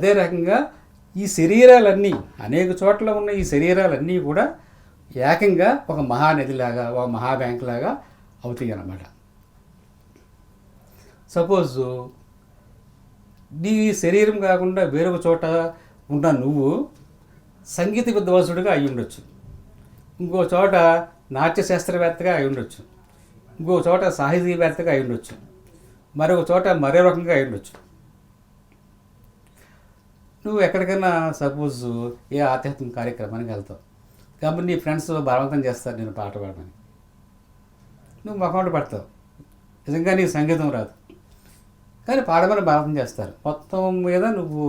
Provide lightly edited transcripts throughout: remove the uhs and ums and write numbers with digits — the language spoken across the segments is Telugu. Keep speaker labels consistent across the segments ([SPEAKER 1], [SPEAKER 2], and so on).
[SPEAKER 1] అదే రకంగా ఈ శరీరాలన్నీ అనేక చోట్ల ఉన్న ఈ శరీరాలన్నీ కూడా ఏకంగా ఒక మహానదిలాగా ఒక మహాబ్యాంక్ లాగా అవుతాయి అన్నమాట. సపోజ్ నీ శరీరం కాకుండా వేరొక చోట ఉన్న నువ్వు సంగీత విద్వాంసుడిగా అయి ఉండొచ్చు, ఇంకో చోట నాట్యశాస్త్రవేత్తగా అయి ఉండొచ్చు, ఇంకో చోట సాహితీవేత్తగా అయి ఉండొచ్చు, మరొక చోట మరో రకంగా అయి ఉండొచ్చు. నువ్వు ఎక్కడికైనా సపోజ్ ఏ ఆధ్యాత్మిక కార్యక్రమానికి వెళ్తావు కాబట్టి నీ ఫ్రెండ్స్ బలవంతం చేస్తారు నేను పాట పాడమని, నువ్వు మొహమాట పడతావు, నిజంగా నీకు సంగీతం రాదు కానీ పాడమని బలవంతం చేస్తారు. మొత్తం మీద నువ్వు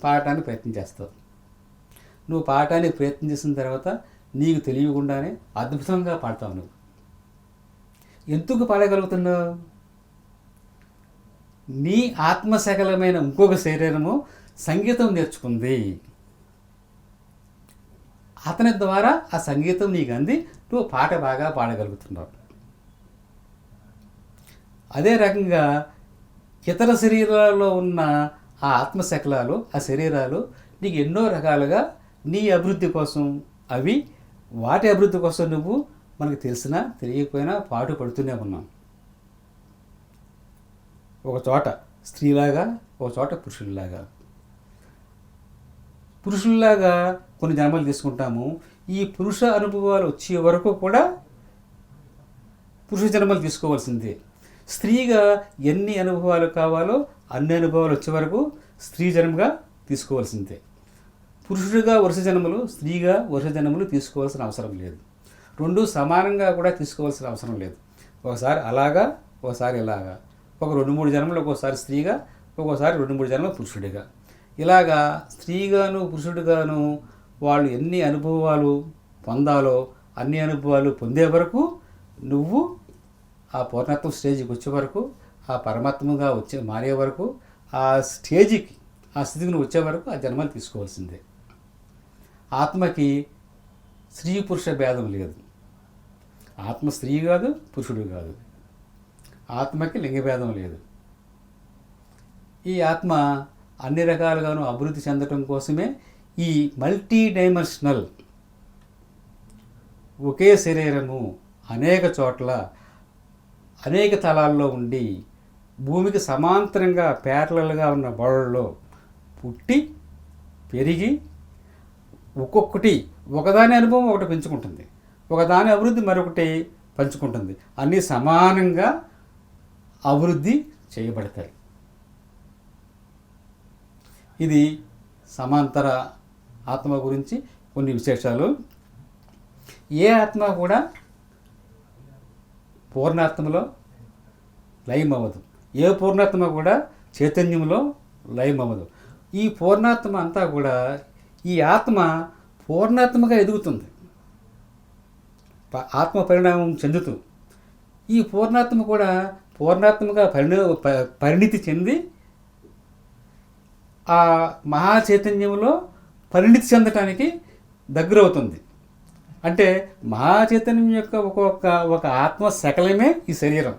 [SPEAKER 1] పాడటానికి ప్రయత్నం చేస్తావు. నువ్వు పాడటానికి ప్రయత్నం చేసిన తర్వాత నీకు తెలియకుండానే అద్భుతంగా పాడతావు. నువ్వు ఎందుకు పాడగలుగుతున్నావు? నీ ఆత్మశకలమైన ఇంకొక శరీరము సంగీతం నేర్చుకుంది, అతని ద్వారా ఆ సంగీతం నీకు అంది, నువ్వు పాట బాగా పాడగలుగుతున్నావు. అదే రకంగా ఇతర శరీరాల్లో ఉన్న ఆ ఆత్మశకలాలు ఆ శరీరాలు నీకు ఎన్నో రకాలుగా నీ అభివృద్ధి కోసం అవి వాటి అభివృద్ధి కోసం నువ్వు మనకు తెలిసినా తెలియకపోయినా పాటు పడుతూనే ఉన్నాం. ఒక చోట స్త్రీలాగా ఒక చోట పురుషుల్లాగా. పురుషుల్లాగా కొన్ని జన్మలు తీసుకుంటాము. ఈ పురుష అనుభవాలు వచ్చే వరకు కూడా పురుష జన్మలు తీసుకోవాల్సిందే. స్త్రీగా ఎన్ని అనుభవాలు కావాలో అన్ని అనుభవాలు వచ్చే వరకు స్త్రీ జన్మగా తీసుకోవాల్సిందే. పురుషుడిగా వరుస జన్మలు, స్త్రీగా వరుస జన్మలు తీసుకోవాల్సిన అవసరం లేదు. రెండు సమానంగా కూడా తీసుకోవాల్సిన అవసరం లేదు. ఒకసారి అలాగా ఒకసారి ఇలాగా, ఒక 2-3 జన్మలు ఒక్కోసారి స్త్రీగా, ఒక్కోసారి 2-3 జన్మలు పురుషుడిగా. ఇలాగా స్త్రీగాను పురుషుడిగాను వాళ్ళు ఎన్ని అనుభవాలు పొందాలో అన్ని అనుభవాలు పొందే వరకు నువ్వు ఆ పూర్ణత్వం స్టేజ్కి వచ్చే వరకు, ఆ పరమాత్మగా మారే వరకు, ఆ స్టేజికి ఆ స్థితికి నువ్వు వచ్చే వరకు ఆ జన్మలు తీసుకోవాల్సిందే. ఆత్మకి స్త్రీ పురుష భేదం లేదు. ఆత్మ స్త్రీ కాదు, పురుషుడు కాదు. ఆత్మకి లింగభేదం లేదు. ఈ ఆత్మ అన్ని రకాలుగాను అభివృద్ధి చెందటం కోసమే ఈ మల్టీ డైమెన్షనల్ ఒకే శరీరము అనేక చోట్ల అనేక తలాల్లో ఉండి భూమికి సమాంతరంగా ప్యారలల్గా ఉన్న బోళల్లో పుట్టి పెరిగి ఒక్కొక్కటి ఒకదాని అనుభవం ఒకటి పెంచుకుంటుంది, ఒకదాని అభివృద్ధి మరొకటి పంచుకుంటుంది. అన్నీ సమానంగా అభివృద్ధి చేయబడతాయి. ఇది సమాంతర ఆత్మ గురించి కొన్ని విశేషాలు. ఏ ఆత్మ కూడా పూర్ణాత్మలో లయం అవ్వదు. ఏ పూర్ణాత్మ కూడా చైతన్యంలో లయం అవ్వదు. ఈ పూర్ణాత్మ అంతా కూడా ఈ ఆత్మ పూర్ణాత్మగా ఎదుగుతుంది, ఆత్మ పరిణామం చెందుతూ. ఈ పూర్ణాత్మ కూడా పూర్ణాత్మగా పరిణితి చెంది ఆ మహా చైతన్యంలో పరిణితి చెందటానికి దగ్గరవుతుంది. అంటే మహా చైతన్యం యొక్క ఒక ఆత్మ శకలమే ఈ శరీరం.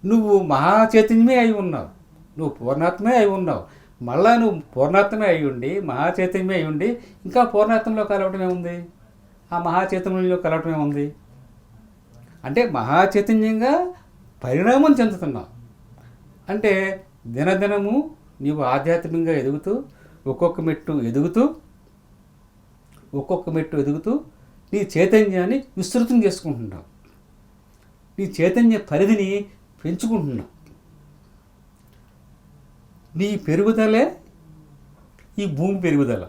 [SPEAKER 1] నువ్వు మహా చైతన్యమే అయి ఉన్నావు, నువ్వు పూర్ణాత్మే అయి ఉన్నావు. మళ్ళా నువ్వు పూర్ణాత్మే అయి ఉండి మహా చైతన్యమే అయి ఉండి ఇంకా పూర్ణాత్మలో కలవటమే ఉంది, ఆ మహా చైతన్యంలో కలవటమే ఉంది. అంటే మహా చైతన్యంగా పరిణామం చెందుతున్నావు. అంటే దినదినము నీవు ఆధ్యాత్మికంగా ఎదుగుతూ ఒక్కొక్క మెట్టు ఎదుగుతూ నీ చైతన్యాన్ని విస్తృతం చేసుకుంటున్నావు, నీ చైతన్య పరిధిని పెంచుకుంటున్నావు. నీ పెరుగుదలే ఈ భూమి పెరుగుదల,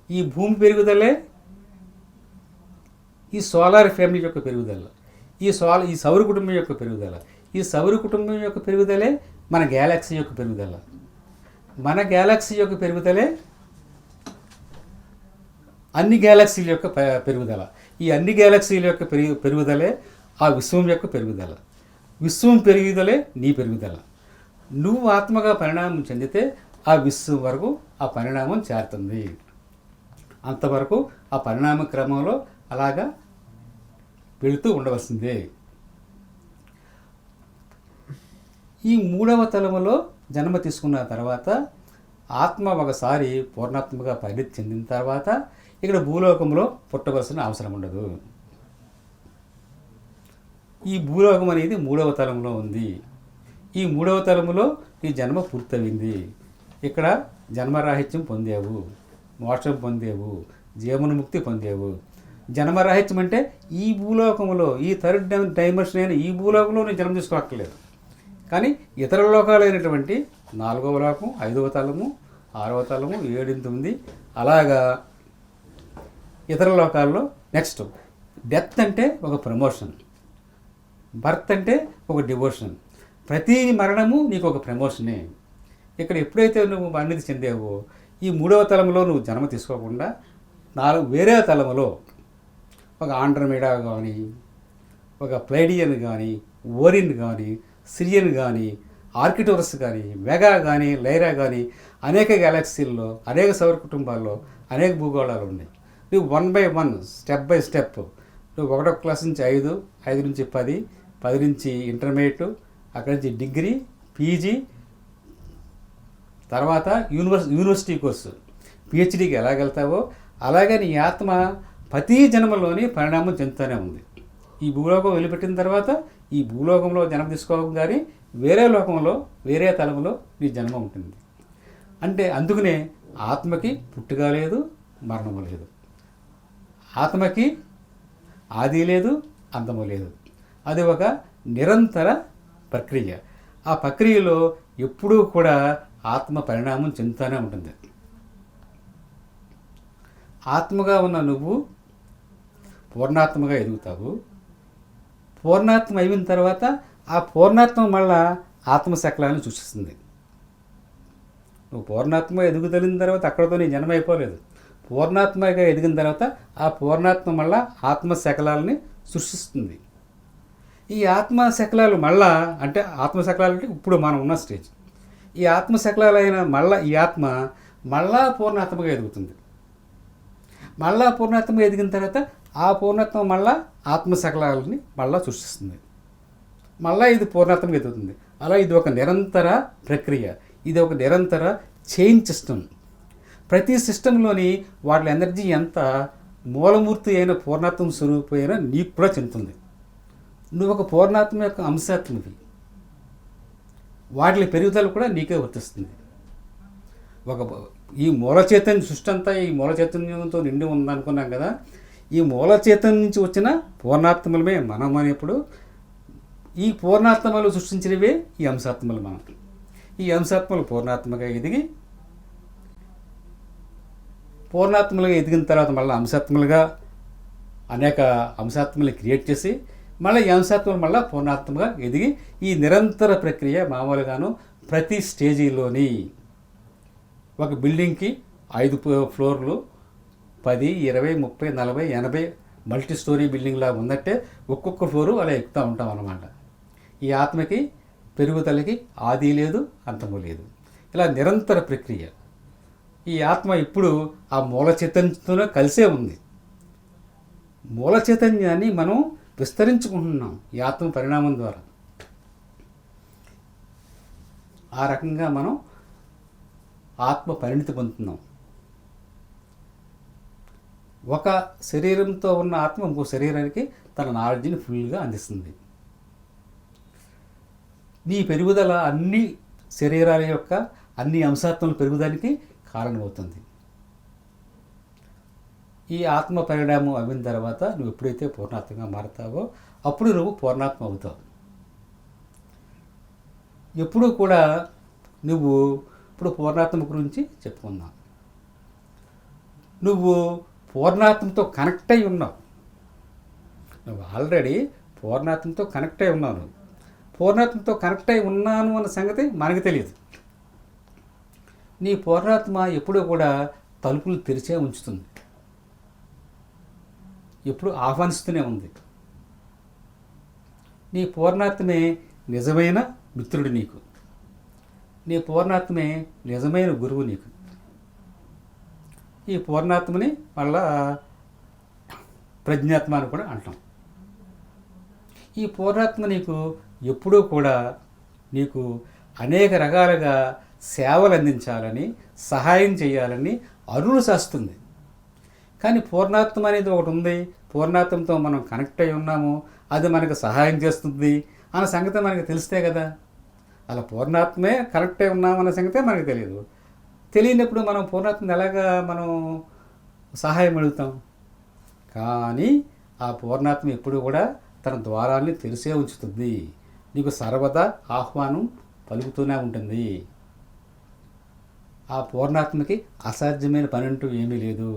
[SPEAKER 1] ఈ భూమి పెరుగుదలే ఈ సోలార్ ఫ్యామిలీ యొక్క పెరుగుదల, ఈ సౌర కుటుంబం యొక్క పెరుగుదల, ఈ సౌర కుటుంబం యొక్క పెరుగుదలే మన గ్యాలక్సీ యొక్క పెరుగుదల, మన గ్యాలక్సీ యొక్క పెరుగుదలే అన్ని గ్యాలక్సీల యొక్క పెరుగుదల, ఈ అన్ని గ్యాలక్సీల యొక్క పెరుగుదలే ఆ విశ్వం యొక్క పెరుగుదల, విశ్వం పెరుగుదలే నీ పెరుగుదల. నువ్వు ఆత్మగా పరిణామం చెందితే ఆ విశ్వం వరకు ఆ పరిణామం చేరుతుంది. అంతవరకు ఆ పరిణామ క్రమంలో అలాగా వెళుతూ ఉండవలసిందే. ఈ 3వ తలములో జన్మ తీసుకున్న తర్వాత ఆత్మ ఒకసారి పూర్ణాత్మగా పరిణితి చెందిన తర్వాత ఇక్కడ భూలోకంలో పుట్టవలసిన అవసరం ఉండదు. ఈ భూలోకం అనేది 3వ తలంలో ఉంది. ఈ 3వ తలములో నీ జన్మ పూర్తయింది. ఇక్కడ జన్మరాహిత్యం పొందావు, మోక్షం పొందేవు, జీవన్ముక్తి పొందేవు. జన్మరాహిత్యం అంటే ఈ భూలోకంలో, ఈ థర్డ్ డైమెన్షన్ అయిన ఈ భూలోకంలో నేను జన్మ తీసుకోక్కర్లేదు. కానీ ఇతర లోకాలైనటువంటి 4వ లోకం, 5వ తలము, 6వ తలము, 7, 8 అలాగా ఇతర లోకాల్లో. నెక్స్ట్ డెత్ అంటే ఒక ప్రమోషన్, బర్త్ అంటే ఒక డివోషన్. ప్రతి మరణము నీకు ఒక ప్రమోషనే. ఇక్కడ ఎప్పుడైతే నువ్వు పరిణితి చెందావో ఈ 3వ తలంలో నువ్వు జన్మ తీసుకోకుండా వేరే తలములో ఒక ఆండ్రమీడా కానీ, ఒక ప్లైడియన్ కానీ, ఓరిన్ కానీ, సిరియన్ కానీ, ఆర్కిటోరస్ కానీ, మెగా కానీ, లైరా కానీ అనేక గ్యాలక్సీల్లో, అనేక సౌర కుటుంబాల్లో అనేక భూగోళాలు ఉన్నాయి. నువ్వు 1 by 1 స్టెప్ బై స్టెప్ నువ్వు 1వ క్లాస్ నుంచి 5, 5 నుంచి 10, 10 నుంచి ఇంటర్మీడియట్, అక్కడి నుంచి డిగ్రీ, పీజీ, తర్వాత యూనివర్సిటీ కోర్సు, పిహెచ్డీకి ఎలాగెళ్తావో అలాగే నీ ఆత్మ ప్రతి జన్మలోని పరిణామం చెందుతూనే ఉంది. ఈ భూలోకం వదిలిపెట్టిన తర్వాత ఈ భూలోకంలో జన్మ తీసుకోవడం కానీ వేరే లోకంలో, వేరే తలంలో నీ జన్మ ఉంటుంది. అంటే అందుకనే ఆత్మకి పుట్టుక లేదు, మరణము లేదు. ఆత్మకి ఆది లేదు, అంతము లేదు. అది ఒక నిరంతర ప్రక్రియ. ఆ ప్రక్రియలో ఎప్పుడూ కూడా ఆత్మ పరిణామం చెందుతూనే ఉంటుంది. ఆత్మగా ఉన్న నువ్వు పూర్ణాత్మగా ఎదుగుతావు. పూర్ణాత్మ అయిన తర్వాత ఆ పూర్ణాత్మ మళ్ళా ఆత్మశకలాన్ని సృష్టిస్తుంది. నువ్వు పూర్ణాత్మ ఎదుగుదలిన తర్వాత అక్కడతో నీ జన్మ అయిపోలేదు. పూర్ణాత్మగా ఎదిగిన తర్వాత ఆ పూర్ణాత్మ మళ్ళా ఆత్మశకలాలని సృష్టిస్తుంది. ఈ ఆత్మశకలాలు మళ్ళా అంటే ఆత్మశకలాలు అంటే ఇప్పుడు మనం ఉన్న స్టేజ్. ఈ ఆత్మశకలాలైన మళ్ళా ఈ ఆత్మ మళ్ళా పూర్ణాత్మగా ఎదుగుతుంది. మళ్ళా పూర్ణాత్మగా ఎదిగిన తర్వాత ఆ పూర్ణాత్మ మళ్ళా ఆత్మశకలాలని మళ్ళా సృష్టిస్తుంది. మళ్ళా ఇది పూర్ణాత్మగా ఎదుగుతుంది. అలా ఇది ఒక నిరంతర ప్రక్రియ. ఇది ఒక నిరంతర చైన్ సిస్టమ్. ప్రతి సిస్టంలోని వాటి ఎనర్జీ ఎంత మూలమూర్తి అయిన పూర్ణాత్మ స్వరూపమైన నీకు కూడా చెందుతుంది. నువ్వు ఒక పూర్ణాత్మ యొక్క అంశాత్మవి. వాటి పెరుగుదల కూడా నీకే వర్తిస్తుంది. ఈ మూల చైతన్య సృష్టి అంతా ఈ మూల చైతన్యంతో నిండి ఉందనుకున్నాం కదా. ఈ మూల చైతన్యం నుంచి వచ్చిన పూర్ణాత్మలమే మనం అనేప్పుడు ఈ పూర్ణాత్మలు సృష్టించినవే ఈ అంశాత్మలు మనం. ఈ అంశాత్మలు పూర్ణాత్మగా ఎదిగి పూర్ణాత్మలుగా ఎదిగిన తర్వాత మళ్ళీ అంశాత్మలుగా అనేక అంశాత్మలు క్రియేట్ చేసి మళ్ళీ ఈ అంశాత్మలు మళ్ళీ పూర్ణాత్మగా ఎదిగి ఈ నిరంతర ప్రక్రియ మామూలుగాను ప్రతి స్టేజీలోని ఒక బిల్డింగ్కి 5 ఫ్లోర్లు 10, 20, 30, 40, 80 మల్టీ స్టోరీ బిల్డింగ్లా ఉన్నట్టే ఒక్కొక్క ఫ్లోరు అలా ఎక్కుతూ ఉంటాం అన్నమాట. ఈ ఆత్మకి పెరుగుదలకి ఆది లేదు, అంతము లేదు. ఇలా నిరంతర ప్రక్రియ. ఈ ఆత్మ ఇప్పుడు ఆ మూల చైతన్యంతోనే కలిసే ఉంది. మూల చైతన్యాన్ని మనం విస్తరించుకుంటున్నాం ఈ ఆత్మ పరిణామం ద్వారా. ఆ రకంగా మనం ఆత్మ పరిణితి పొందుతున్నాం. ఒక శరీరంతో ఉన్న ఆత్మ ఇంకో శరీరానికి తన నాలెడ్జ్ని ఫుల్గా అందిస్తుంది. నీ పెరుగుదల అన్ని శరీరాల యొక్క అన్ని అంశాత్మల పెరుగుదలకి కారణమవుతుంది. ఈ ఆత్మ పరిణామం అయిన తర్వాత నువ్వు ఎప్పుడైతే పూర్ణాత్మగా మారుతావో అప్పుడు నువ్వు పూర్ణాత్మ అవుతావు. ఎప్పుడూ కూడా నువ్వు ఇప్పుడు పూర్ణాత్మ గురించి చెప్పుకుందాం. నువ్వు పూర్ణాత్మతో కనెక్ట్ అయి ఉన్నావు. నువ్వు ఆల్రెడీ పూర్ణాత్మతో కనెక్ట్ అయి ఉన్నావు. పూర్ణాత్మతో కనెక్ట్ అయి ఉన్నాను అన్న సంగతి మనకు తెలియదు. నీ పూర్ణాత్మ ఎప్పుడూ కూడా తలుపులు తెరిచే ఉంచుతుంది. ఎప్పుడు ఆహ్వానిస్తూనే ఉంది. నీ పూర్ణాత్మే నిజమైన మిత్రుడు నీకు. నీ పూర్ణాత్మే నిజమైన గురువు నీకు. ఈ పూర్ణాత్మని మళ్ళా ప్రజ్ఞాత్మ అని కూడా అంటాం. ఈ పూర్ణాత్మ నీకు ఎప్పుడూ కూడా నీకు అనేక రకాలుగా సేవలు అందించాలని, సహాయం చేయాలని అరుణిస్తుంది. కానీ పూర్ణాత్మ అనేది ఒకటి ఉంది, పూర్ణాత్మతో మనం కనెక్ట్ అయి ఉన్నాము, అది మనకు సహాయం చేస్తుంది అన్న సంగతి మనకు తెలిస్తే కదా. అలా పూర్ణాత్మే కనెక్ట్ అయి ఉన్నామన్న సంగతే మనకు తెలియదు. తెలియనప్పుడు మనం పూర్ణాత్మని ఎలాగా మనం సహాయం అడుగుతాం? కానీ ఆ పూర్ణాత్మ ఎప్పుడు కూడా తన ద్వారాల్ని తెరిసే ఉంచుతుంది. నీకు సర్వదా ఆహ్వానం పలుకుతూనే ఉంటుంది. ఆ పూర్ణాత్మకి అసాధ్యమైన పని అంటూ ఏమీ లేదు.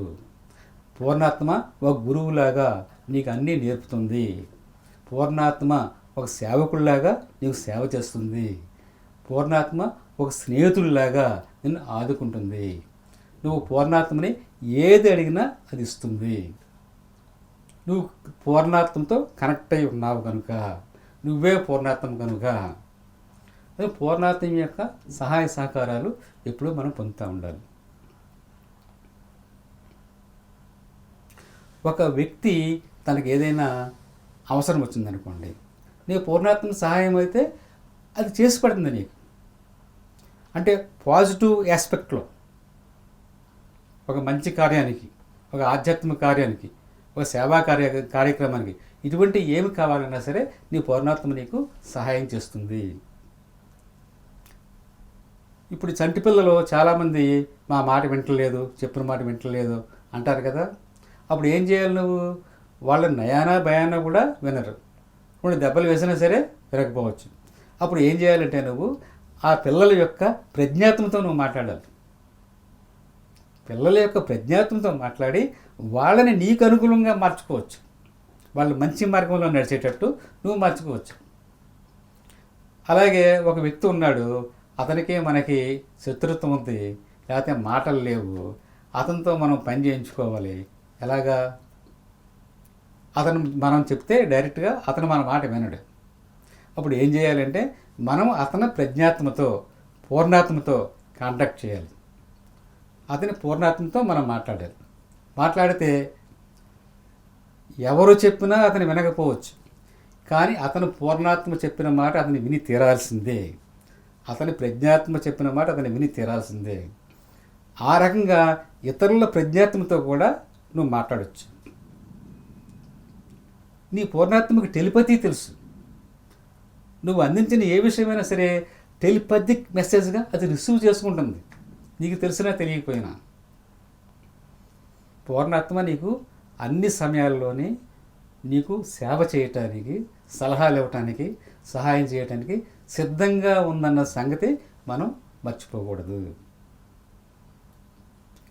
[SPEAKER 1] పూర్ణాత్మ ఒక గురువులాగా నీకు అన్నీ నేర్పుతుంది. పూర్ణాత్మ ఒక సేవకుడిలాగా నీకు సేవ చేస్తుంది. పూర్ణాత్మ ఒక స్నేహితుడిలాగా నిన్ను ఆదుకుంటుంది. నువ్వు పూర్ణాత్మని ఏది అడిగినా అది ఇస్తుంది. నువ్వు పూర్ణాత్మతో కనెక్ట్ అయి ఉన్నావు కనుక, నువ్వే పూర్ణాత్మ కనుక పూర్ణాత్మ యొక్క సహాయ సహకారాలు ఎప్పుడూ మనం పొందుతూ ఉండాలి. ఒక వ్యక్తి తనకు ఏదైనా అవసరం వచ్చిందనుకోండి, నీ పూర్ణాత్మ సహాయం అయితే అది చేసి పడుతుంది నీకు. అంటే పాజిటివ్ ఆస్పెక్ట్లో ఒక మంచి కార్యానికి, ఒక ఆధ్యాత్మిక కార్యానికి, ఒక సేవా కార్యక్రమానికి ఇటువంటి ఏమి కావాలన్నా సరే నీ పూర్ణాత్మ నీకు సహాయం చేస్తుంది. ఇప్పుడు చంటి పిల్లలు చాలామంది మా మాట వింటలేదు, చెప్పిన మాట వింటలేదు అంటారు కదా. అప్పుడు ఏం చేయాలి నువ్వు? వాళ్ళ నయానా భయానా కూడా వినరు. కొన్ని దెబ్బలు వేసినా సరే వినకపోవచ్చు. అప్పుడు ఏం చేయాలంటే నువ్వు ఆ పిల్లల యొక్క ప్రజ్ఞాత్మతో నువ్వు మాట్లాడాలి. పిల్లల యొక్క ప్రజ్ఞాత్మతో మాట్లాడి వాళ్ళని నీకు అనుకూలంగా మార్చుకోవచ్చు. వాళ్ళు మంచి మార్గంలో నడిచేటట్టు నువ్వు మార్చుకోవచ్చు. అలాగే ఒక వ్యక్తి ఉన్నాడు, అతనికి మనకి శత్రుత్వం ఉంది, లేకపోతే మాటలు లేవు, అతనితో మనం పని చేయించుకోవాలి. ఎలాగా? అతను మనం చెప్తే డైరెక్ట్గా అతను మన మాట వినడు. అప్పుడు ఏం చేయాలంటే మనం అతని ప్రజ్ఞాత్మతో, పూర్ణాత్మతో కాంటాక్ట్ చేయాలి. అతని పూర్ణాత్మతో మనం మాట్లాడాలి. మాట్లాడితే ఎవరు చెప్పినా అతను వినకపోవచ్చు, కానీ అతను పూర్ణాత్మ చెప్పిన మాట అతను విని తీరాల్సిందే. అతని ప్రజ్ఞాత్మ చెప్పిన మాట అతను విని తీరాల్సిందే. ఆ రకంగా ఇతరుల ప్రజ్ఞాత్మతో కూడా నువ్వు మాట్లాడవచ్చు. నీ పూర్ణాత్మకు టెలిపతి తెలుసు. నువ్వు అందించిన ఏ విషయమైనా సరే టెలిపతిక్ మెసేజ్గా అది రిసీవ్ చేసుకుంటుంది, నీకు తెలిసినా తెలియకపోయినా. పూర్ణాత్మ నీకు అన్ని సమయాల్లోనే నీకు సేవ చేయటానికి, సలహాలు ఇవ్వటానికి, సహాయం చేయటానికి సిద్ధంగా ఉందన్న సంగతి మనం మర్చిపోకూడదు.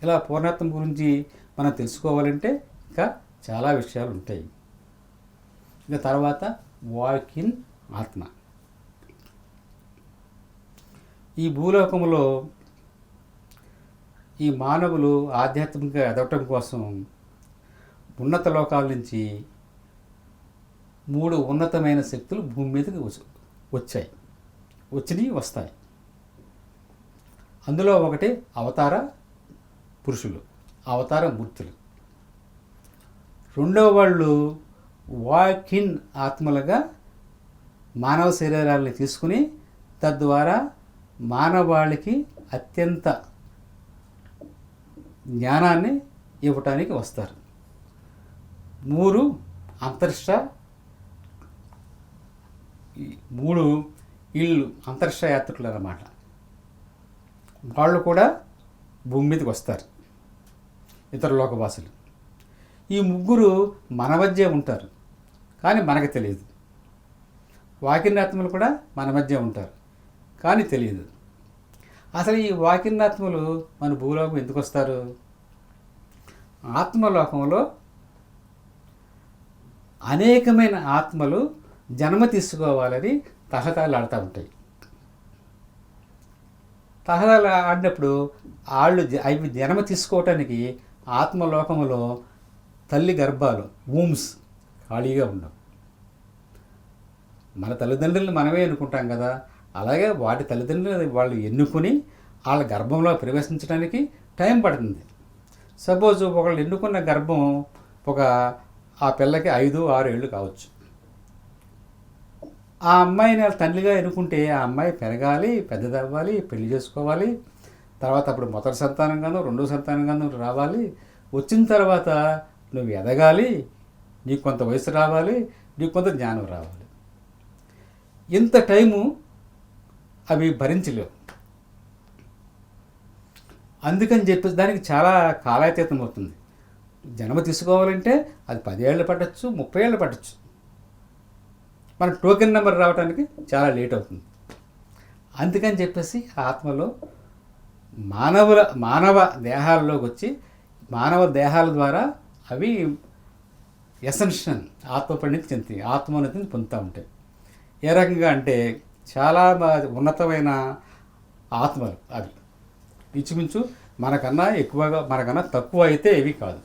[SPEAKER 1] ఇలా పూర్ణాత్మ గురించి మనం తెలుసుకోవాలంటే ఇంకా చాలా విషయాలు ఉంటాయి. ఇక తర్వాత వాక్ ఇన్ ఆత్మ. ఈ భూలోకంలో ఈ మానవులు ఆధ్యాత్మికంగా ఎదగటం కోసం ఉన్నత లోకాల నుంచి 3 ఉన్నతమైన శక్తులు భూమి మీదకి వస్తాయి. అందులో ఒకటి అవతార పురుషులు, అవతార మూర్తులు. రెండవ వాళ్ళు వాక్ ఇన్ ఆత్మలుగా మానవ శరీరాలని తీసుకుని తద్వారా మానవాళికి అత్యంత జ్ఞానాన్ని ఇవ్వటానికి వస్తారు. 3 అంతరిక్ష 3 ఇళ్ళు అంతరిక్ష యాత్రికులు అన్నమాట. వాళ్ళు కూడా భూమి మీదకి వస్తారు, ఇతర లోకవాసులు. ఈ 3 మన మధ్య ఉంటారు, కానీ మనకు తెలియదు. వాకిన్నాత్మలు కూడా మన మధ్య ఉంటారు, కానీ తెలియదు. అసలు ఈ వాకిన్నాత్మలు మన భూలోకం ఎందుకు వస్తారు? ఆత్మలోకంలో అనేకమైన ఆత్మలు జన్మ తీసుకోవాలని తహతాలాడుతూ ఉంటాయి. తహతాలు ఆడినప్పుడు అవి జన్మ తీసుకోవటానికి ఆత్మలోకంలో తల్లి గర్భాలు, వూమ్స్ ఖాళీగా ఉండవు. మన తల్లిదండ్రులను మనమే ఎన్నుకుంటాం కదా, అలాగే వాటి తల్లిదండ్రులు వాళ్ళు ఎన్నుకొని వాళ్ళ గర్భంలో ప్రవేశించడానికి టైం పడుతుంది. సపోజ్ ఒకళ్ళు ఎన్నుకున్న గర్భం ఆ పిల్లకి 5-6 ఏళ్ళు కావచ్చు. ఆ అమ్మాయిని వాళ్ళ తండ్రిగా ఎన్నుకుంటే ఆ అమ్మాయి పెరగాలి, పెద్దదవ్వాలి, పెళ్లి చేసుకోవాలి. తర్వాత అప్పుడు మొదటి సంతానంగానో రెండో సంతానంగానో రావాలి. వచ్చిన తర్వాత నువ్వు ఎదగాలి, నీకు కొంత వయసు రావాలి, నీకు కొంత జ్ఞానం రావాలి. ఇంత టైము అవి భరించలేవు. అందుకని చెప్పేసి దానికి చాలా కాలాతీతం అవుతుంది. జన్మ తీసుకోవాలంటే అది 10 ఏళ్ళు పట్టచ్చు, 30 ఏళ్ళు పట్టచ్చు. మన టోకెన్ నెంబర్ రావడానికి చాలా లేట్ అవుతుంది. అందుకని చెప్పేసి ఆత్మలో మానవ దేహాల్లోకి వచ్చి మానవ దేహాల ద్వారా అవి ఎసెన్షన్ ఆత్మపరిణితి చెందుతాయి, ఆత్మోన్నతిని పొందుతూ ఉంటాయి. ఏ రకంగా అంటే చాలా ఉన్నతమైన ఆత్మలు అవి. ఇంచుమించు మనకన్నా ఎక్కువగా మనకన్నా తక్కువ అయితే ఇవి కాదు.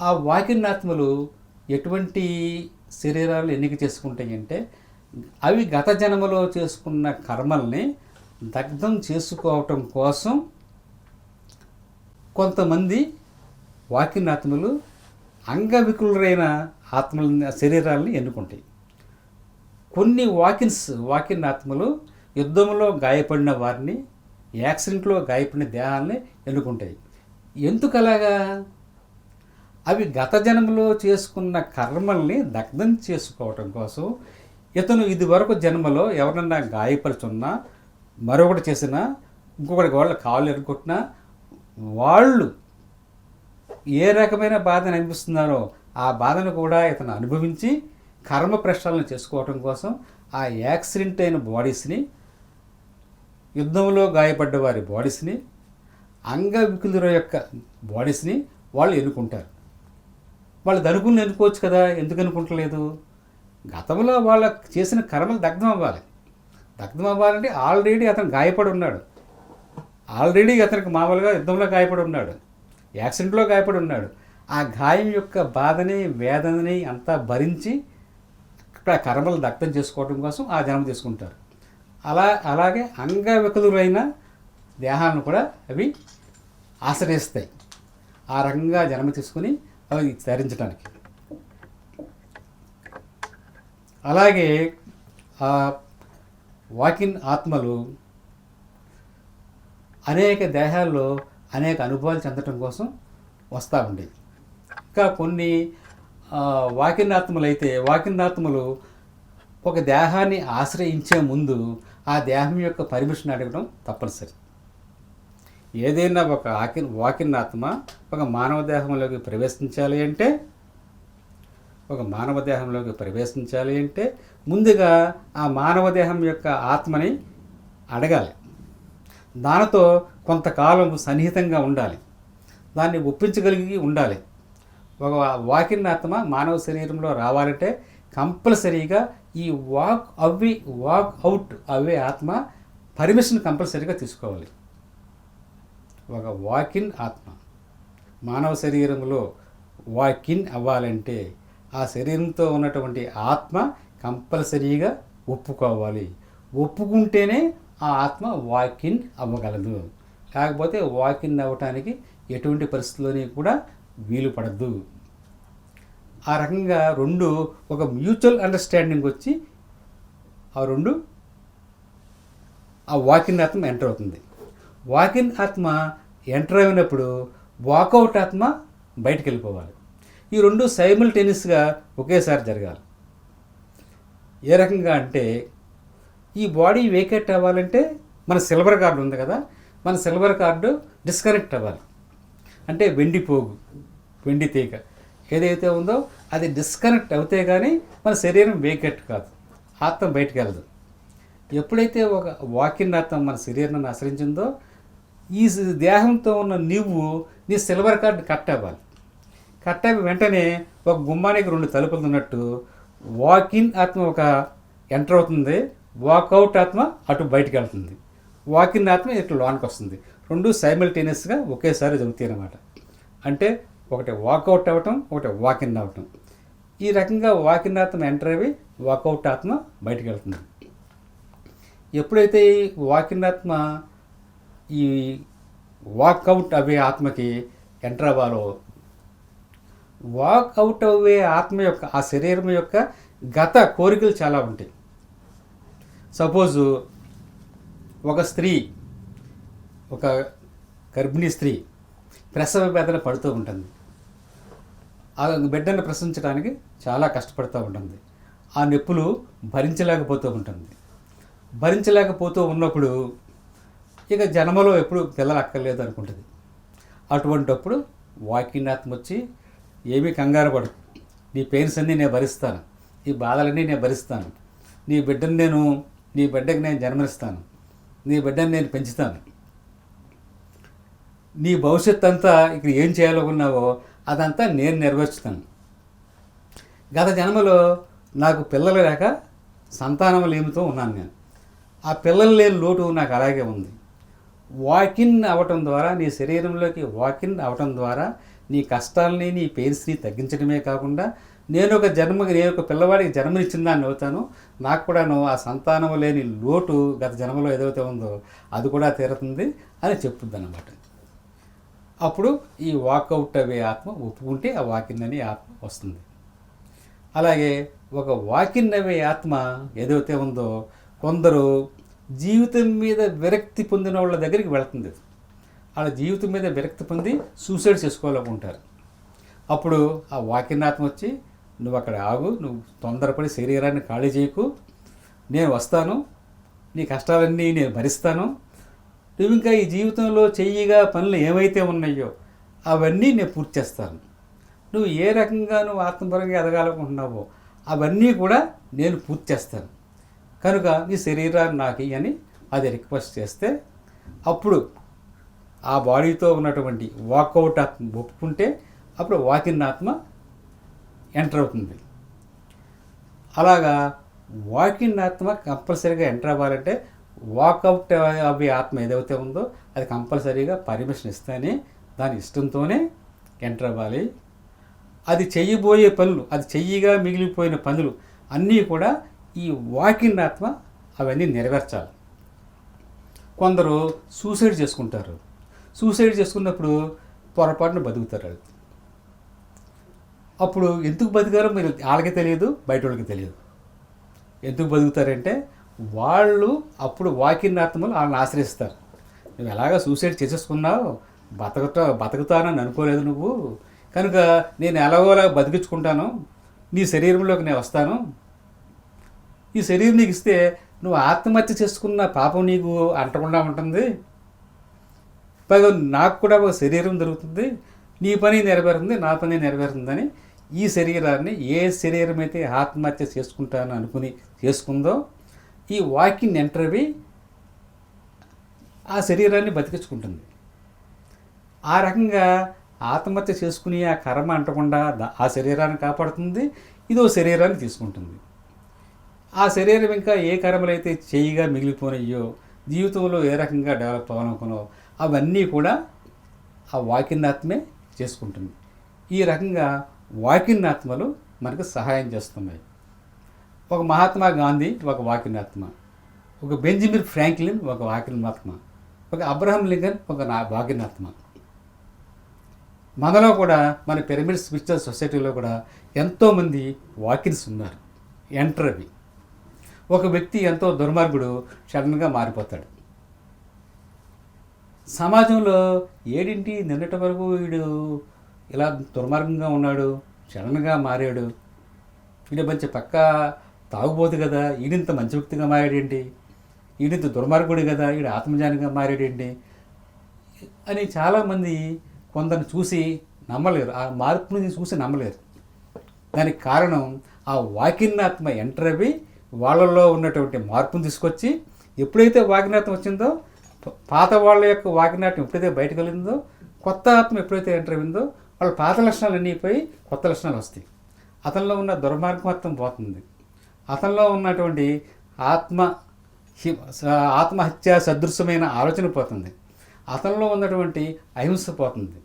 [SPEAKER 1] ఆ వాకిన్ ఆత్మలు ఎటువంటి శరీరాలు ఎన్నిక చేసుకుంటాయి అంటే అవి గత జన్మలో చేసుకున్న కర్మల్ని దగ్ధం చేసుకోవటం కోసం కొంతమంది వాకిన్ ఆత్మలు అంగవికలురైన ఆత్మల శరీరాలని ఎన్నుకుంటాయి. కొన్ని వాకిన్ ఆత్మలు యుద్ధంలో గాయపడిన వారిని, యాక్సిడెంట్లో గాయపడిన దేహాలని ఎన్నుకుంటాయి. ఎందుకు అలాగా? అవి గత జన్మలో చేసుకున్న కర్మల్ని దగ్ధం చేసుకోవటం కోసం. ఇతను ఇది వరకు జన్మలో ఎవరన్నా గాయపరుచున్నా, మరొకటి చేసినా, ఇంకొకటి వాళ్ళ కాళ్ళు ఎరుగొట్టినా వాళ్ళు ఏ రకమైన బాధను అనిపిస్తున్నారో ఆ బాధను కూడా ఇతను అనుభవించి కర్మ ప్రశ్నలను చేసుకోవటం కోసం ఆ యాక్సిడెంట్ అయిన బాడీస్ని, యుద్ధంలో గాయపడ్డ వారి బాడీస్ని, అంగవికలుర యొక్క బాడీస్ని వాళ్ళు ఎన్నుకుంటారు. వాళ్ళు దనుకుని ఎన్నుకోవచ్చు కదా, ఎందుకు అనుకుంటలేదు? గతంలో వాళ్ళకు చేసిన కర్మలు దగ్ధం అవ్వాలి. దగ్ధం అవ్వాలంటే ఆల్రెడీ అతను గాయపడి ఉన్నాడు. ఆల్రెడీ అతనికి మామూలుగా యుద్ధంలో గాయపడి ఉన్నాడు, యాక్సిడెంట్లో గాయపడి ఉన్నాడు. ఆ గాయం యొక్క బాధని, వేదనని అంతా భరించి అక్కడ కర్మలు దగ్ధం చేసుకోవడం కోసం ఆ జన్మ తీసుకుంటారు. అలాగే అంగవికలురైన దేహాలను కూడా అవి ఆశ్రయిస్తాయి. ఆ రకంగా జన్మ తీసుకుని అవి ధరించడానికి. అలాగే ఆ వాకిన్ ఆత్మలు అనేక దేహాల్లో అనేక అనుభవాలు చెందటం కోసం వస్తూ ఉండేవి. ఇంకా కొన్ని వాకిన్ ఆత్మలు ఒక దేహాన్ని ఆశ్రయించే ముందు ఆ దేహం యొక్క పర్మిషన్ అడగడం తప్పనిసరి. ఏదైనా ఒక వాకిన్ ఆత్మ ఒక మానవ దేహంలోకి ప్రవేశించాలి అంటే ముందుగా ఆ మానవ దేహం యొక్క ఆత్మని అడగాలి. దానితో కొంతకాలం సన్నిహితంగా ఉండాలి, దాన్ని ఒప్పించగలిగి ఉండాలి. ఒక వాకిన్ ఆత్మ మానవ శరీరంలో రావాలంటే కంపల్సరీగా ఈ వాక్ అవుట్ అవే ఆత్మ పర్మిషన్ కంపల్సరీగా తీసుకోవాలి. ఒక వాకిన్ ఆత్మ మానవ శరీరంలో వాకిన్ అవ్వాలంటే ఆ శరీరంతో ఉన్నటువంటి ఆత్మ కంపల్సరీగా ఒప్పుకోవాలి. ఒప్పుకుంటేనే ఆ ఆత్మ వాకిన్ అవ్వగలదు. లేకపోతే వాకిన్ అవ్వటానికి ఎటువంటి పరిస్థితుల్లోని కూడా వీలు పడద్దు. ఆ రకంగా రెండు ఒక మ్యూచువల్ అండర్స్టాండింగ్ వచ్చి ఆ వాకిన్ ఆత్మ ఎంటర్ అవుతుంది. వాకిన్ ఆత్మ ఎంటర్ అయినప్పుడు వాకౌట్ ఆత్మ బయటికి వెళ్ళిపోవాలి. ఈ రెండు సైమల్టేనియస్గా ఒకేసారి జరగాలి. ఏ రకంగా అంటే ఈ బాడీ వేకేట్ అవ్వాలంటే మన సిల్వర్ కార్డు ఉంది కదా, మన సిల్వర్ కార్డు డిస్కనెక్ట్ అవ్వాలి. అంటే వెండి తీగ ఏదైతే ఉందో అది డిస్కనెక్ట్ అవుతే కానీ మన శరీరం వేకేట్ కాదు, ఆత్మ బయటికి వెళ్ళదు. ఎప్పుడైతే ఒక వాకిన్ ఆత్మ మన శరీరాన్ని ఆశ్రయించిందో ఈ దేహంతో ఉన్న నీ సిల్వర్ కార్డు కట్ అవ్వాలి. కట్ అయ్యి వెంటనే ఒక గుమ్మానికి 2 తలుపులు ఉన్నట్టు వాకిన్ ఆత్మ ఒక ఎంటర్ అవుతుంది, వాకౌట్ ఆత్మ అటు బయటికి వెళ్తుంది, వాకిన్ ఆత్మ ఇట్లా లోనికి వస్తుంది. రెండు సైమల్టేనియస్గా ఒకేసారి జరుగుతాయి అన్నమాట. అంటే ఒకటి వాకౌట్ అవ్వటం, ఒకటి వాకిన్ అవ్వటం. ఈ రకంగా వాకిన్ ఆత్మ ఎంటర్ అయ్యి వాకౌట్ ఆత్మ బయటికి వెళ్తుంది. ఎప్పుడైతే వాకిన్ ఆత్మ ఈ వాకౌట్ అవే ఆత్మకి ఎంటర్ అవ్వాలో, వాకౌట్ అవే ఆత్మ యొక్క ఆ శరీరం యొక్క గత కోరికలు చాలా ఉంటాయి. సపోజు ఒక స్త్రీ, ఒక గర్భిణీ స్త్రీ ప్రసవ వేదన పడుతూ ఉంటుంది. ఆ బిడ్డను ప్రసవించడానికి చాలా కష్టపడుతూ ఉంటుంది. ఆ నొప్పులు భరించలేకపోతూ ఉంటుంది. భరించలేకపోతూ ఉన్నప్పుడు ఇక జన్మలో ఎప్పుడు పిల్లలు అక్కర్లేదు అనుకుంటుంది. అటువంటప్పుడు వాక్యనాథం వచ్చి, ఏమీ కంగారు పడు, నీ పెయిన్స్ అన్నీ నేను భరిస్తాను, నీ బాధలన్నీ నేను భరిస్తాను, నీ బిడ్డకి నేను జన్మనిస్తాను, నీ బిడ్డని నేను పెంచుతాను, నీ భవిష్యత్తు అంతా ఇక్కడ ఏం చేయాలనుకున్నావో అదంతా నేను నెరవేర్చుతాను. గత జన్మలో నాకు పిల్లలు లేక సంతానం లేమితో ఉన్నాను నేను. ఆ పిల్లలు లేని లోటు నాకు అలాగే ఉంది. వాకిన్ అవ్వటం ద్వారా, నీ శరీరంలోకి వాకిన్ అవ్వటం ద్వారా నీ కష్టాలని, నీ పెయిన్స్ని తగ్గించడమే కాకుండా నేను ఒక పిల్లవాడికి జన్మనిచ్చిన దాన్ని అవుతాను. నాకు కూడాను ఆ సంతానం లేని లోటు గత జన్మలో ఏదైతే ఉందో అది కూడా తీరుతుంది అని చెప్తుంది అన్నమాట. అప్పుడు ఈ వాకౌట్ అవే ఆత్మ ఒప్పుకుంటే ఆ వాకిన్ అనే ఆత్మ వస్తుంది. అలాగే ఒక వాకిన్ అవే ఆత్మ ఏదైతే ఉందో కొందరు జీవితం మీద విరక్తి పొందిన వాళ్ళ దగ్గరికి వెళుతుంది. వాళ్ళ జీవితం మీద విరక్తి పొంది సూసైడ్ చేసుకోవాలనుకుంటారు. అప్పుడు ఆ వాకిన్ ఆత్మ వచ్చి, నువ్వు అక్కడ ఆగు, నువ్వు తొందరపడి శరీరాన్ని ఖాళీ చేయకు, నేను వస్తాను, నీ కష్టాలన్నీ నేను భరిస్తాను, నువ్వు ఇంకా ఈ జీవితంలో చెయ్యిగా పనులు ఏవైతే ఉన్నాయో అవన్నీ నేను పూర్తి చేస్తాను, నువ్వు ఏ రకంగా నువ్వు ఆత్మపరంగా ఎదగాలనుకుంటున్నావో అవన్నీ కూడా నేను పూర్తి చేస్తాను, కనుక నీ శరీరాన్ని నాకు అని అది రిక్వెస్ట్ చేస్తే అప్పుడు ఆ బాడీతో ఉన్నటువంటి వాకౌట్ ఆత్మ ఒప్పుకుంటే అప్పుడు వాకిన్ ఆత్మ ఎంటర్ అవుతుంది. అలాగా వాకిన్ ఆత్మ కంపల్సరీగా ఎంటర్ అవ్వాలంటే వాకౌట్ అవి ఆత్మ ఏదైతే ఉందో అది కంపల్సరీగా పర్మిషన్ ఇస్తేనే, దాని ఇష్టంతోనే ఎంటర్ అవ్వాలి. అది చెయ్యబోయే పనులు, అది చెయ్యిగా మిగిలిపోయిన పనులు అన్నీ కూడా ఈ వాకిన్ ఆత్మ అవన్నీ నెరవేర్చాలి. కొందరు సూసైడ్ చేసుకుంటారు. సూసైడ్ చేసుకున్నప్పుడు పొరపాటున బతుకుతారు. అప్పుడు ఎందుకు బతికారో మీరు వాళ్ళకి తెలియదు, బయట వాళ్ళకి తెలియదు. ఎందుకు బతుకుతారంటే వాళ్ళు అప్పుడు వాకిన్ ఆత్మలు వాళ్ళని ఆశ్రయిస్తారు. నువ్వు ఎలాగ సూసైడ్ చేసేసుకున్నావు, బతుకుతానని అనుకోలేదు నువ్వు, కనుక నేను ఎలాగోలా బతికించుకుంటాను, నీ శరీరంలోకి నేను వస్తాను, ఈ శరీరం నీకు ఇస్తే నువ్వు ఆత్మహత్య చేసుకున్న పాపం నీకు అంటకుండా ఉంటుంది, పైగా నాకు కూడా ఒక శరీరం దొరుకుతుంది, నీ పని నెరవేరుతుంది, నా పని నెరవేరుతుందని ఈ శరీరాన్ని ఏ శరీరం అయితే ఆత్మహత్య చేసుకుంటాను అనుకుని చేసుకుందో ఈ వాకిన్ ఎంటర్వి ఆ శరీరాన్ని బతికించుకుంటుంది. ఆ రకంగా ఆత్మహత్య చేసుకుని ఆ కర్మ అంటకుండా ఆ శరీరాన్ని కాపాడుతుంది, ఇదో శరీరాన్ని తీసుకుంటుంది. ఆ శరీరం ఇంకా ఏ కర్మలైతే చేయిగా మిగిలిపోయినాయో, జీవితంలో ఏ రకంగా డెవలప్ అవ్వాలనుకున్నావో అవన్నీ కూడా ఆ వాకిన్ ఆత్మే చేసుకుంటుంది. ఈ రకంగా వాకిన్ ఆత్మలు మనకు సహాయం చేస్తున్నాయి. ఒక మహాత్మా గాంధీ ఒక వాకిన్ ఆత్మ, ఒక బెంజమిన్ ఫ్రాంక్లిన్ ఒక వాకిన్ ఆత్మ, ఒక అబ్రహం లింకన్ ఒక వాకిన్ ఆత్మ. మనలో కూడా మన పిరమిడ్ స్పిరిచువల్ సొసైటీలో కూడా ఎంతోమంది వాకిన్స్ ఉన్నారు, ఎంటర్వి. ఒక వ్యక్తి ఎంతో దుర్మార్గుడు సడన్గా మారిపోతాడు. సమాజంలో ఏడింటి నిన్నటి వరకు వీడు ఇలా దుర్మార్గంగా ఉన్నాడు, సడన్గా మారాడు, వీడు మంచి పక్క తాగుబోతు కదా, ఈడింత మంచి వ్యక్తిగా మారాడేంటి, ఈడింత దుర్మార్గుడు కదా, వీడు ఆత్మజానిగా మారాడేంటి అని చాలామంది కొందరిని చూసి నమ్మలేరు, ఆ మార్పుని చూసి నమ్మలేరు. దానికి కారణం ఆ వాకిన్ ఆత్మ ఎంటర్ అవి వాళ్ళల్లో ఉన్నటువంటి మార్పును తీసుకొచ్చి, ఎప్పుడైతే వాకినాత్మ వచ్చిందో, పాత వాళ్ళ యొక్క వాకినాట్యం ఎప్పుడైతే బయటకు వెళ్ళిందో, కొత్త ఆత్మ ఎప్పుడైతే ఎంటర్ అయిందో వాళ్ళ పాత లక్షణాలు అన్నీ పోయి కొత్త లక్షణాలు వస్తాయి. అతనిలో ఉన్న దుర్మార్గత్వం పోతుంది, అతనిలో ఉన్నటువంటి ఆత్మహత్య సదృశ్యమైన ఆలోచన పోతుంది, అతనిలో ఉన్నటువంటి అహింస పోతుంది.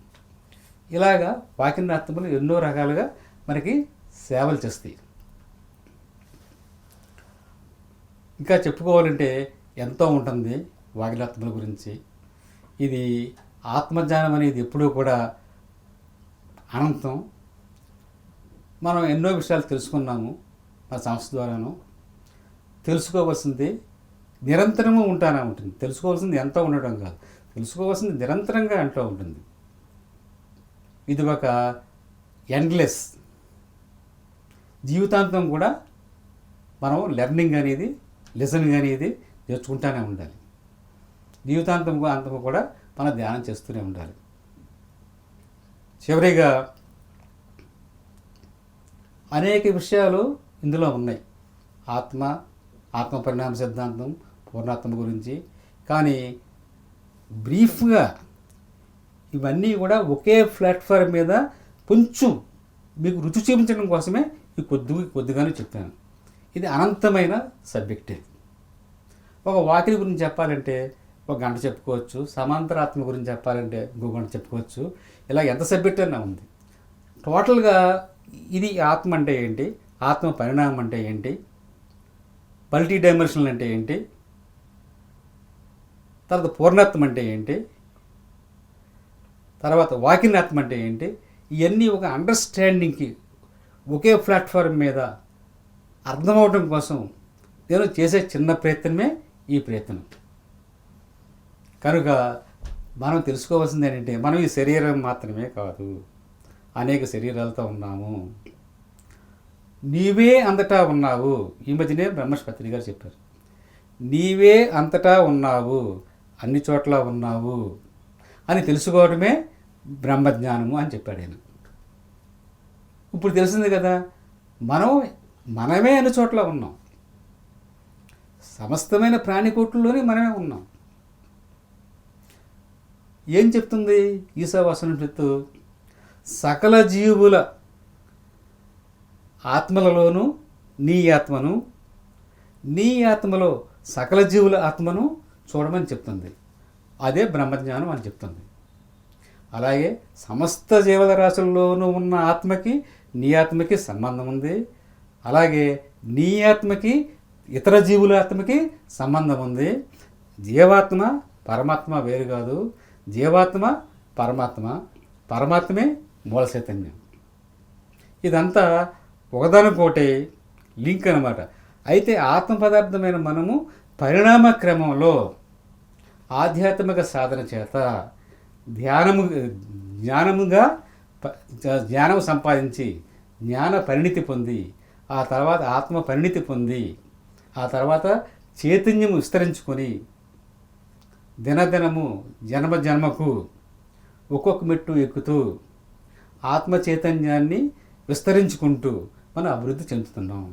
[SPEAKER 1] ఇలాగా వాకిన్ ఆత్మలు ఎన్నో రకాలుగా మనకి సేవలు చేస్తాయి. ఇంకా చెప్పుకోవాలంటే ఎంతో ఉంటుంది వాకినాత్మల గురించి. ఇది ఆత్మజ్ఞానం అనేది ఎప్పుడూ కూడా అనంతం. మనం ఎన్నో విషయాలు తెలుసుకున్నాము మన సంస్థ ద్వారాను. తెలుసుకోవాల్సింది నిరంతరము ఉంటానే ఉంటుంది. తెలుసుకోవాల్సింది ఎంతో ఉండడం కాదు, తెలుసుకోవాల్సింది నిరంతరంగా అంటూ ఉంటుంది. ఇది ఒక ఎండ్లెస్ జీవితాంతం కూడా మనం లెర్నింగ్ అనేది, లిసనింగ్ అనేది నేర్చుకుంటూనే ఉండాలి. జీవితాంతం అంతం కూడా మనం ధ్యానం చేస్తూనే ఉండాలి. చివరిగా అనేక విషయాలు ఇందులో ఉన్నాయి. ఆత్మ పరిణామ సిద్ధాంతం, పూర్ణాత్మ గురించి. కానీ బ్రీఫ్గా ఇవన్నీ కూడా ఒకే ప్లాట్ఫామ్ మీద కొంచెం మీకు రుచి చూపించడం కోసమే ఈ కొద్దిగానే చెప్పాను. ఇది అనంతమైన సబ్జెక్టే. ఒక వాకిలి గురించి చెప్పాలంటే ఒక గంట చెప్పుకోవచ్చు, సమాంతరాత్మ గురించి చెప్పాలంటే ఇంకో గంట చెప్పుకోవచ్చు. ఇలా ఎంత సబ్జెక్ట్ అయినా ఉంది. టోటల్గా ఇది ఆత్మ అంటే ఏంటి, ఆత్మ పరిణామం అంటే ఏంటి, మల్టీ డైమెన్షనల్ అంటే ఏంటి, తర్వాత పూర్ణాత్మ అంటే ఏంటి, తర్వాత వాకినాత్మ అంటే ఏంటి, ఇవన్నీ ఒక అండర్స్టాండింగ్కి ఒకే ప్లాట్ఫామ్ మీద అర్థమవడం కోసం నేను చేసే చిన్న ప్రయత్నమే ఈ ప్రయత్నం. కనుక మనం తెలుసుకోవాల్సింది ఏంటంటే, మనం ఈ శరీరం మాత్రమే కాదు, అనేక శరీరాలతో ఉన్నాము. నీవే అంతటా ఉన్నావు. ఈ మధ్యనే బ్రహ్మపత్రి గారు చెప్పారు, నీవే అంతటా ఉన్నావు, అన్ని చోట్ల ఉన్నావు అని తెలుసుకోవడమే బ్రహ్మజ్ఞానము అని చెప్పాడు ఆయన. ఇప్పుడు తెలిసింది కదా, మనమే అన్ని చోట్ల ఉన్నాం. సమస్తమైన ప్రాణికోట్లలోనే మనమే ఉన్నాం. ఏం చెప్తుంది ఈశావాస్యోపనిషత్తు? సకల జీవుల ఆత్మలలోనూ నీ ఆత్మను, నీ ఆత్మలో సకల జీవుల ఆత్మను చూడమని చెప్తుంది. అదే బ్రహ్మజ్ఞానం అని చెప్తుంది. అలాగే సమస్త జీవల రాశుల్లోనూ ఉన్న ఆత్మకి నీ ఆత్మకి సంబంధం ఉంది. అలాగే నీ ఆత్మకి ఇతర జీవుల ఆత్మకి సంబంధం ఉంది. జీవాత్మ పరమాత్మ వేరు కాదు. జీవాత్మ పరమాత్మ, పరమాత్మే మూల చైతన్యం. ఇదంతా ఒకదానికోటే లింక్ అన్నమాట. అయితే ఆత్మ పదార్థమైన మనము పరిణామ క్రమంలో ఆధ్యాత్మిక సాధన చేత జ్ఞానము సంపాదించి జ్ఞాన పరిణితి పొంది, ఆ తర్వాత ఆత్మ పరిణితి పొంది, ఆ తర్వాత చైతన్యము విస్తరించుకొని దినదినము జన్మకు ఒక్కొక్క మెట్టు ఎక్కుతూ ఆత్మ చైతన్యాన్ని విస్తరించుకుంటూ మనం అభివృద్ధి చెందుతున్నాం.